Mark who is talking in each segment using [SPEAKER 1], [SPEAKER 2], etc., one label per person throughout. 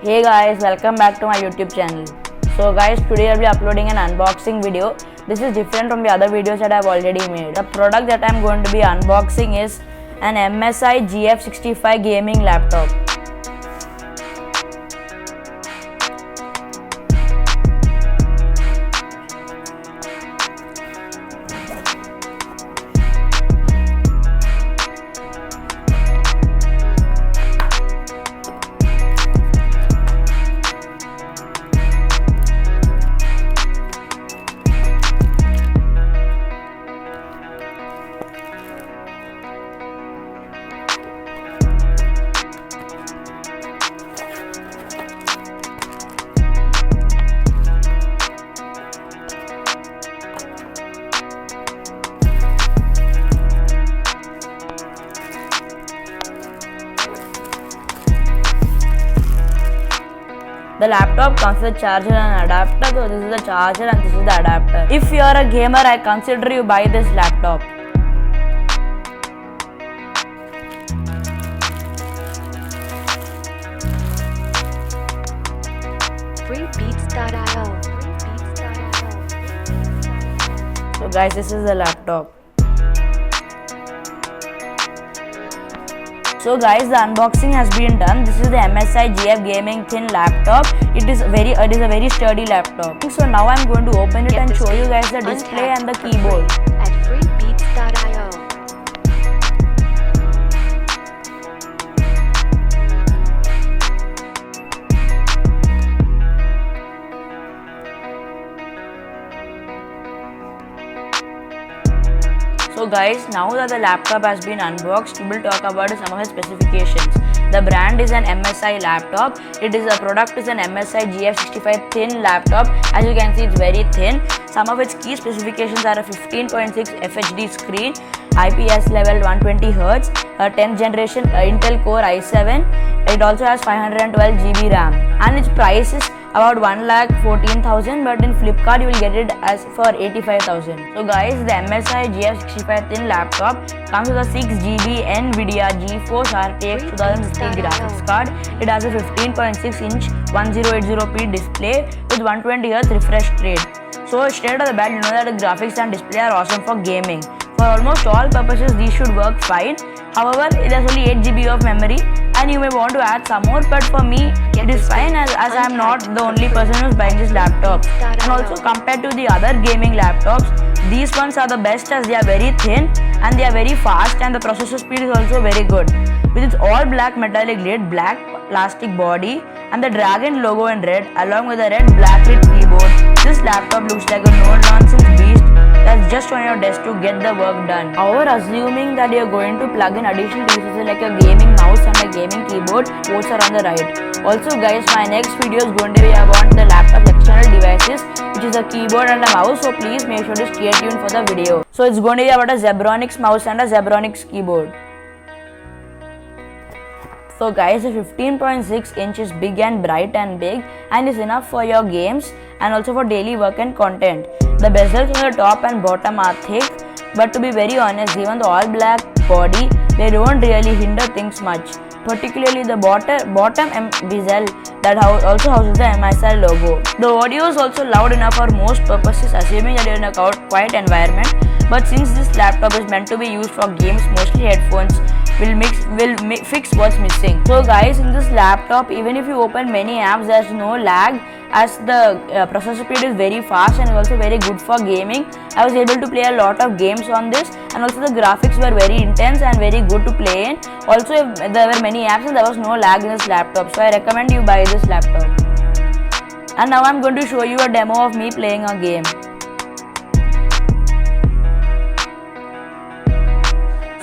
[SPEAKER 1] Hey guys, welcome back to my YouTube channel. So guys, today I'll be uploading an unboxing video. This is different from the other videos that I've already made. The product that I'm going to be unboxing is an MSI GF65 gaming laptop. The laptop comes with a charger and adapter, so this is the charger and this is the adapter. If you are a gamer, I consider you buy this laptop.
[SPEAKER 2] vids.io.
[SPEAKER 1] So guys, this is the laptop. So guys, the unboxing has been done. This is the MSI GF gaming thin laptop. It is a very sturdy laptop. So now I'm going to open it and show you guys the display and the keyboard.
[SPEAKER 2] At vids.io.
[SPEAKER 1] So guys, now that the laptop has been unboxed, we will talk about some of its specifications. The brand is an MSI laptop. The product is an MSI GF65 thin laptop. As you can see, it's very thin. Some of its key specifications are a 15.6 FHD screen, IPS level 120Hz, a 10th generation Intel Core i7. It also has 512 GB RAM, and its price is about 1,14,000, but in Flipkart you will get it as for 85,000. So guys, the MSI GF65 thin laptop comes with a 6 GB NVIDIA GeForce RTX 2050 graphics card. It has a 15.6 inch 1080p display with 120Hz refresh rate. So straight off the bat, you know that the graphics and display are awesome for gaming. For almost all purposes, these should work fine. However, it has only 8 GB of memory, and you may want to add some more, but for me it is fine as I am not the only person who is buying this laptop. And also, compared to the other gaming laptops, these ones are the best as they are very thin and they are very fast, and the processor speed is also very good. With its all black metallic lid, black plastic body, and the dragon logo in red along with a red backlit keyboard, this laptop looks like a no-nonsense beast that's just on your desk to get the work done. However, assuming that you're going to plug in additional pieces like a gaming mouse and a gaming keyboard, ports are on the right. Also guys, my next video is going to be about the laptop's external devices, which is a keyboard and a mouse, so please make sure to stay tuned for the video. So it's going to be about a Zebronics mouse and a Zebronics keyboard. So guys, the 15.6 inch is big and bright and big, and is enough for your games and also for daily work and content. The bezels on the top and bottom are thick, but to be very honest, given the all black body, they don't really hinder things much. Particularly the bottom bezel that also houses the MSI logo. The audio is also loud enough for most purposes, assuming that you're in a quiet environment. But since this laptop is meant to be used for games, mostly headphones will fix what's missing. So guys, in this laptop, even if you open many apps, there's no lag, as the processor speed is very fast and is also very good for gaming. I was able to play a lot of games on this, and also the graphics were very intense and very good to play in. Also, there were many apps and there was no lag in this laptop, so I recommend you buy this laptop. And now I'm going to show you a demo of me playing a game.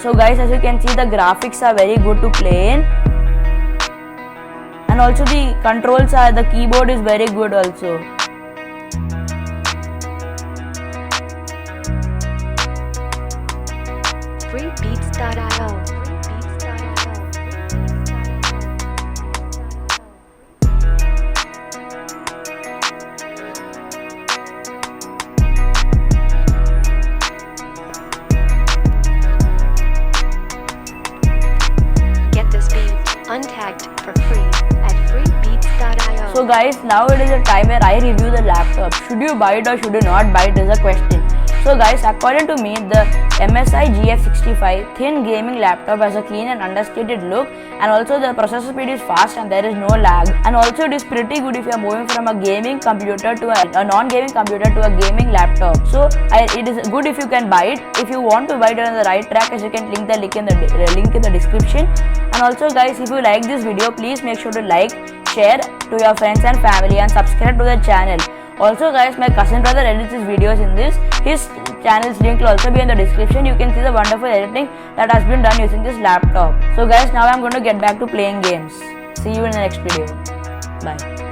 [SPEAKER 1] So guys, as you can see, the graphics are very good to play in, and also the keyboard is very good also.
[SPEAKER 2] vids.io. untagged for free at freebeats.io.
[SPEAKER 1] So guys, now it is a time where I review the laptop. Should you buy it or should you not buy it is a question. So guys, according to me, the MSI GF65 thin gaming laptop has a clean and understated look, and also the processor speed is fast and there is no lag, and also it is pretty good if you are moving from a gaming computer to a non-gaming computer to a gaming laptop. So it is good if you can buy it. If you want to buy it on the right track, as you can link the link in the description. And also guys, if you like this video, please make sure to like, share to your friends and family, and subscribe to the channel. Also guys, my cousin brother edits his videos in this. His channel's link will also be in the description. You can see the wonderful editing that has been done using this laptop. So guys, now I'm going to get back to playing games. See you in the next video. Bye.